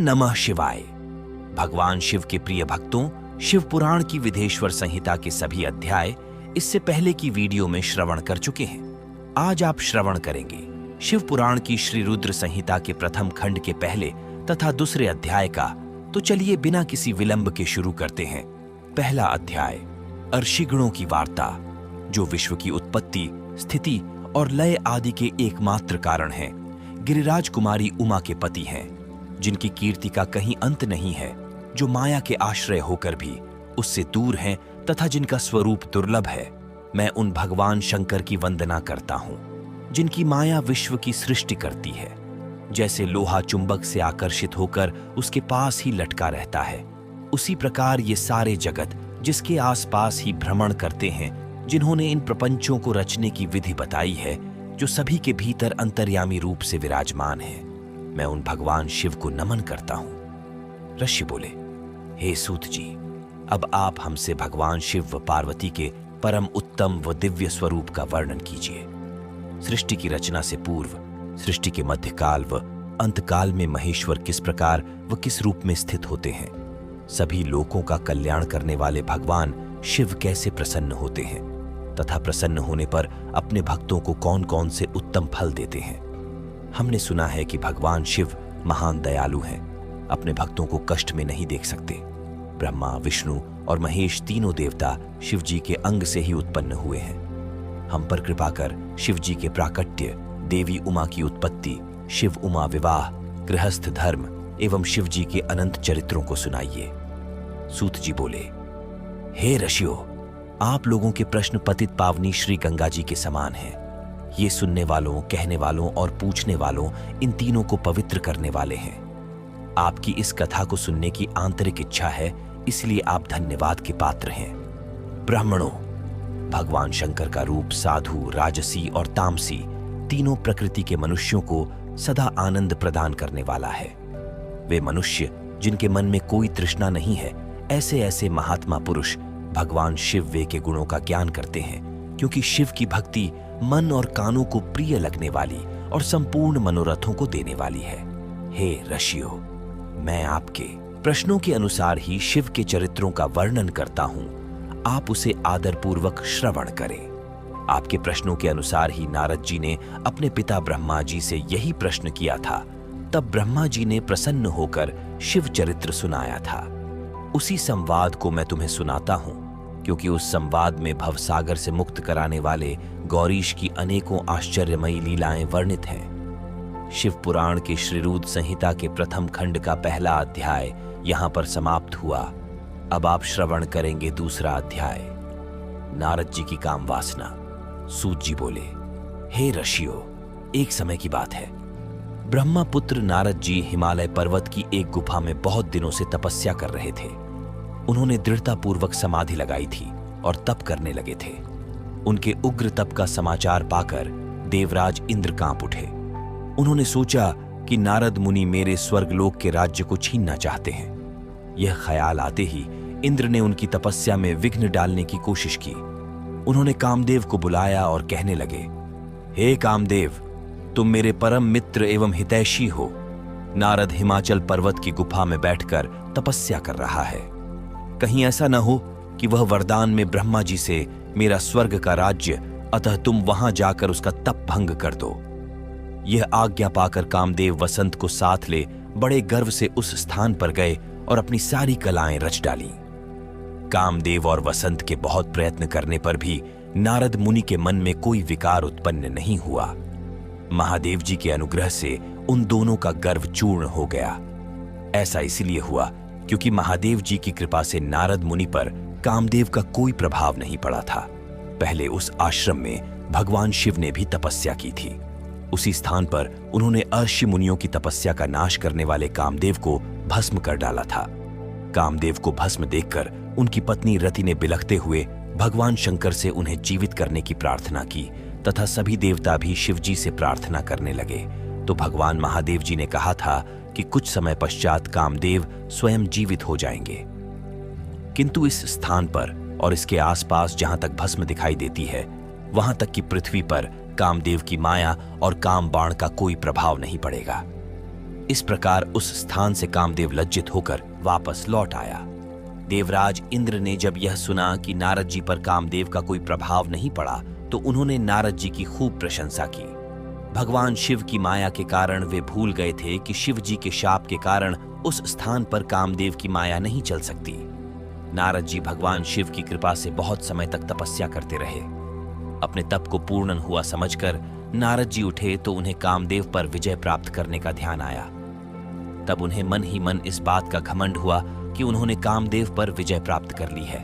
नमः शिवाय। भगवान शिव के प्रिय भक्तों, शिव पुराण की विधेश्वर संहिता के सभी अध्याय इससे पहले की वीडियो में श्रवण कर चुके हैं। आज आप श्रवण करेंगे शिव पुराण की श्री रुद्र संहिता के प्रथम खंड के पहले तथा दूसरे अध्याय का। तो चलिए बिना किसी विलंब के शुरू करते हैं। पहला अध्याय, अर्षिगणों की वार्ता, जो विश्व की उत्पत्ति, स्थिति और लय आदि के एकमात्र कारण हैं। गिरिराज कुमारी उमा के पति हैं, जिनकी कीर्ति का कहीं अंत नहीं है, जो माया के आश्रय होकर भी उससे दूर हैं तथा जिनका स्वरूप दुर्लभ है। मैं उन भगवान शंकर की वंदना करता हूं, जिनकी माया विश्व की सृष्टि करती है। जैसे लोहा चुंबक से आकर्षित होकर उसके पास ही लटका रहता है, उसी प्रकार ये सारे जगत जिसके आसपास ही भ्रमण करते हैं, जिन्होंने इन प्रपंचों को रचने की विधि बताई है, जो सभी के भीतर अंतर्यामी रूप से विराजमान है। मैं उन भगवान शिव को नमन करता हूं। ऋषि बोले, हे सूत जी, अब आप हमसे भगवान शिव व पार्वती के परम उत्तम व दिव्य स्वरूप का वर्णन कीजिए। सृष्टि की रचना से पूर्व, सृष्टि के मध्यकाल व अंतकाल में महेश्वर किस प्रकार व किस रूप में स्थित होते हैं। सभी लोकों का कल्याण करने वाले भगवान शिव कैसे प्रसन्न होते हैं तथा प्रसन्न होने पर अपने भक्तों को कौन कौन से उत्तम फल देते हैं। हमने सुना है कि भगवान शिव महान दयालु हैं, अपने भक्तों को कष्ट में नहीं देख सकते। ब्रह्मा, विष्णु और महेश तीनों देवता शिव जी के अंग से ही उत्पन्न हुए हैं। हम पर कृपा कर शिव जी के प्राकट्य, देवी उमा की उत्पत्ति, शिव उमा विवाह, गृहस्थ धर्म एवं शिव जी के अनंत चरित्रों को सुनाइए। सूत जी बोले, हे ऋषियों, आप लोगों के प्रश्न पतित पावनी श्री गंगा जी के समान हैं। ये सुनने वालों, कहने वालों और पूछने वालों, इन तीनों को पवित्र करने वाले हैं। आपकी इस कथा को सुनने की आंतरिक इच्छा है, इसलिए आप धन्यवाद के पात्र हैं। ब्राह्मणों, भगवान शंकर का रूप साधु, राजसी और तामसी तीनों प्रकृति के मनुष्यों को सदा आनंद प्रदान करने वाला है। वे मनुष्य जिनके मन में कोई तृष्णा नहीं है, ऐसे ऐसे महात्मा पुरुष भगवान शिव वे के गुणों का ज्ञान करते हैं, क्योंकि शिव की भक्ति मन और कानों को प्रिय लगने वाली और संपूर्ण मनोरथों को देने वाली है। हे ऋषियों, मैं आपके प्रश्नों के अनुसार ही शिव के चरित्रों का वर्णन करता हूं। आप उसे आदरपूर्वक श्रवण करें। आपके प्रश्नों के अनुसार ही नारद जी ने अपने पिता ब्रह्मा जी से यही प्रश्न किया था। तब ब्रह्मा जी ने प्रसन्न होकर शिव चरित्र सुनाया था। उसी संवाद को मैं तुम्हें सुनाता हूं, क्योंकि उस संवाद में भवसागर से मुक्त कराने वाले गौरीश की अनेकों आश्चर्यमयी लीलाएं वर्णित हैं। शिव पुराण के श्री रुद्र संहिता के प्रथम खंड का पहला अध्याय यहां पर समाप्त हुआ। अब आप श्रवण करेंगे दूसरा अध्याय, नारद जी की काम वासना। सूत जी बोले, हे ऋषियों, एक समय की बात है। ब्रह्मा पुत्र नारद जी हिमालय पर्वत की एक गुफा में बहुत दिनों से तपस्या कर रहे थे। उन्होंने दृढ़तापूर्वक समाधि लगाई थी और तप करने लगे थे। उनके उग्र तप का समाचार पाकर देवराज इंद्र कांप उठे। उन्होंने सोचा कि नारद मुनि मेरे स्वर्गलोक के राज्य को छीनना चाहते हैं। यह ख्याल आते ही इंद्र ने उनकी तपस्या में विघ्न डालने की कोशिश की। उन्होंने कामदेव को बुलाया और कहने लगे, हे कामदेव, तुम मेरे परम मित्र एवं हितैषी हो। नारद हिमाचल पर्वत की गुफा में बैठकर तपस्या कर रहा है। कहीं ऐसा न हो कि वह वरदान में ब्रह्मा जी से मेरा स्वर्ग का राज्य, अतः तुम वहां जाकर उसका तप भंग कर दो। यह आज्ञा पाकर कामदेव वसंत को साथ ले बड़े गर्व से उस स्थान पर गए और अपनी सारी कलाएं रच डाली। कामदेव और वसंत के बहुत प्रयत्न करने पर भी नारद मुनि के मन में कोई विकार उत्पन्न नहीं हुआ। महादेव जी के अनुग्रह से उन दोनों का गर्व चूर्ण हो गया। ऐसा इसलिए हुआ क्योंकि महादेव जी की कृपा से नारद मुनि पर कामदेव का कोई प्रभाव नहीं पड़ा था। पहले उस आश्रम में भगवान शिव ने भी तपस्या की थी। उसी स्थान पर उन्होंने अर्षि मुनियों की तपस्या का नाश करने वाले कामदेव को भस्म कर डाला था। कामदेव को भस्म देखकर उनकी पत्नी रति ने बिलखते हुए भगवान शंकर से उन्हें जीवित करने की प्रार्थना की तथा सभी देवता भी शिव जी से प्रार्थना करने लगे। तो भगवान महादेव जी ने कहा था कि कुछ समय पश्चात कामदेव स्वयं जीवित हो जाएंगे। किंतु इस स्थान पर और इसके आसपास जहां तक भस्म दिखाई देती है, वहां तक कि पृथ्वी पर कामदेव की माया और काम बाण का कोई प्रभाव नहीं पड़ेगा। इस प्रकार उस स्थान से कामदेव लज्जित होकर वापस लौट आया। देवराज इंद्र ने जब यह सुना कि नारद जी पर कामदेव का कोई प्रभाव नहीं पड़ा तो उन्होंने नारद जी की खूब प्रशंसा की। भगवान शिव की माया के कारण वे भूल गए थे कि शिव जी के शाप के कारण उस स्थान पर कामदेव की माया नहीं चल सकती। नारद जी भगवान शिव की कृपा से बहुत समय तक तपस्या करते रहे। अपने तप को पूर्ण हुआ समझकर नारद जी उठे तो उन्हें कामदेव पर विजय प्राप्त करने का ध्यान आया। तब उन्हें मन ही मन इस बात का घमंड हुआ कि उन्होंने कामदेव पर विजय प्राप्त कर ली है।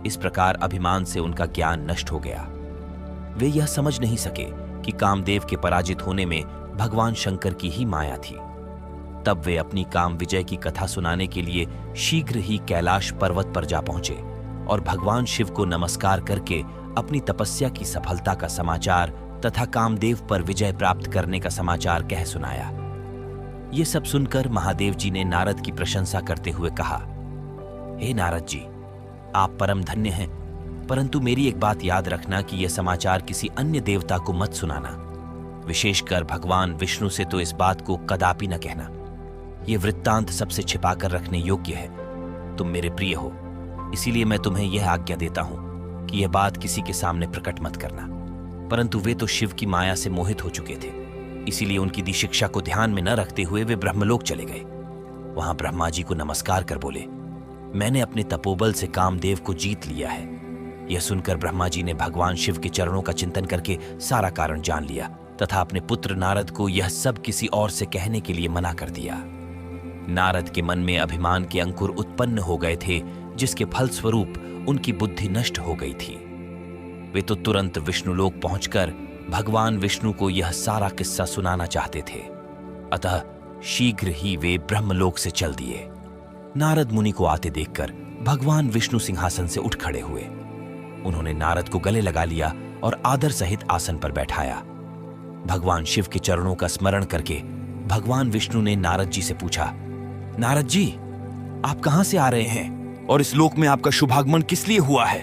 इस प्रकार अभिमान से उनका ज्ञान नष्ट हो गया। वे यह समझ नहीं सके कि कामदेव के पराजित होने में भगवान शंकर की ही माया थी। तब वे अपनी काम विजय की कथा सुनाने के लिए शीघ्र ही कैलाश पर्वत पर जा पहुंचे और भगवान शिव को नमस्कार करके अपनी तपस्या की सफलता का समाचार तथा कामदेव पर विजय प्राप्त करने का समाचार कह सुनाया। ये सब सुनकर महादेव जी ने नारद की प्रशंसा करते हुए कहा, हे नारद जी, आप परम धन्य हैं, परंतु मेरी एक बात याद रखना कि यह समाचार किसी अन्य देवता को मत सुनाना। विशेषकर भगवान विष्णु से तो इस बात को कदापि न कहना। यह वृत्तांत सबसे छिपाकर रखने योग्य है। तुम मेरे प्रिय हो, इसीलिए मैं तुम्हें यह आज्ञा देता हूं कि यह बात किसी के सामने प्रकट मत करना। परंतु वे तो शिव की माया से मोहित हो चुके थे, इसीलिए उनकी दी शिक्षा को ध्यान में न रखते हुए वे ब्रह्मलोक चले गए। वहां ब्रह्मा जी को नमस्कार कर बोले, मैंने अपने तपोबल से कामदेव को जीत लिया है। यह सुनकर ब्रह्मा जी ने भगवान शिव के चरणों का चिंतन करके सारा कारण जान लिया तथा अपने पुत्र नारद को यह सब किसी और से कहने के लिए मना कर दिया। नारद के मन में अभिमान के अंकुर उत्पन्न हो गए थे, जिसके फलस्वरूप उनकी बुद्धि नष्ट हो गई थी। वे तो तुरंत विष्णुलोक पहुंचकर भगवान विष्णु को यह सारा किस्सा सुनाना चाहते थे। अतः शीघ्र ही वे ब्रह्मलोक से चल दिए। नारद मुनि को आते देखकर भगवान विष्णु सिंहासन से उठ खड़े हुए। उन्होंने नारद को गले लगा लिया और आदर सहित आसन पर बैठाया। भगवान शिव के चरणों का स्मरण करके भगवान विष्णु ने नारद जी से पूछा, नारद जी, आप कहां से आ रहे हैं और इस लोक में आपका शुभागमन किस लिए हुआ है?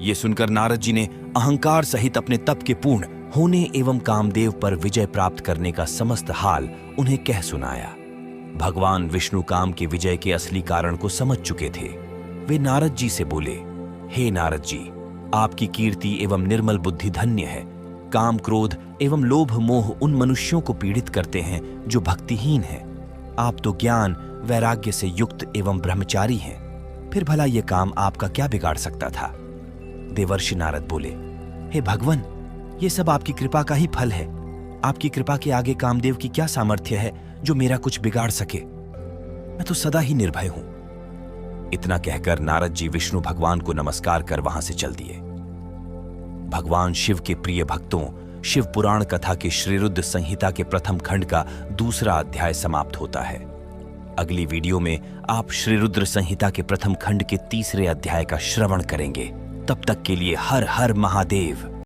यह सुनकर नारद जी ने अहंकार सहित अपने तप के पूर्ण होने एवं कामदेव पर विजय प्राप्त करने का समस्त हाल उन्हें कह सुनाया। भगवान विष्णु काम के विजय के असली कारण को समझ चुके थे। वे नारद जी से बोले, हे नारद जी, आपकी कीर्ति एवं निर्मल बुद्धि धन्य है। काम, क्रोध एवं लोभ मोह उन मनुष्यों को पीड़ित करते हैं जो भक्तिहीन हैं। आप तो ज्ञान वैराग्य से युक्त एवं ब्रह्मचारी हैं, फिर भला यह काम आपका क्या बिगाड़ सकता था? देवर्षि नारद बोले, हे भगवन, ये सब आपकी कृपा का ही फल है। आपकी कृपा के आगे कामदेव की क्या सामर्थ्य है जो मेरा कुछ बिगाड़ सके? मैं तो सदा ही निर्भय हूं। इतना कहकर नारद जी विष्णु भगवान को नमस्कार कर वहां से चल दिए। भगवान शिव के प्रिय भक्तों, शिव पुराण कथा के श्रीरुद्र संहिता के प्रथम खंड का दूसरा अध्याय समाप्त होता है। अगली वीडियो में आप श्रीरुद्र संहिता के प्रथम खंड के तीसरे अध्याय का श्रवण करेंगे। तब तक के लिए हर हर महादेव।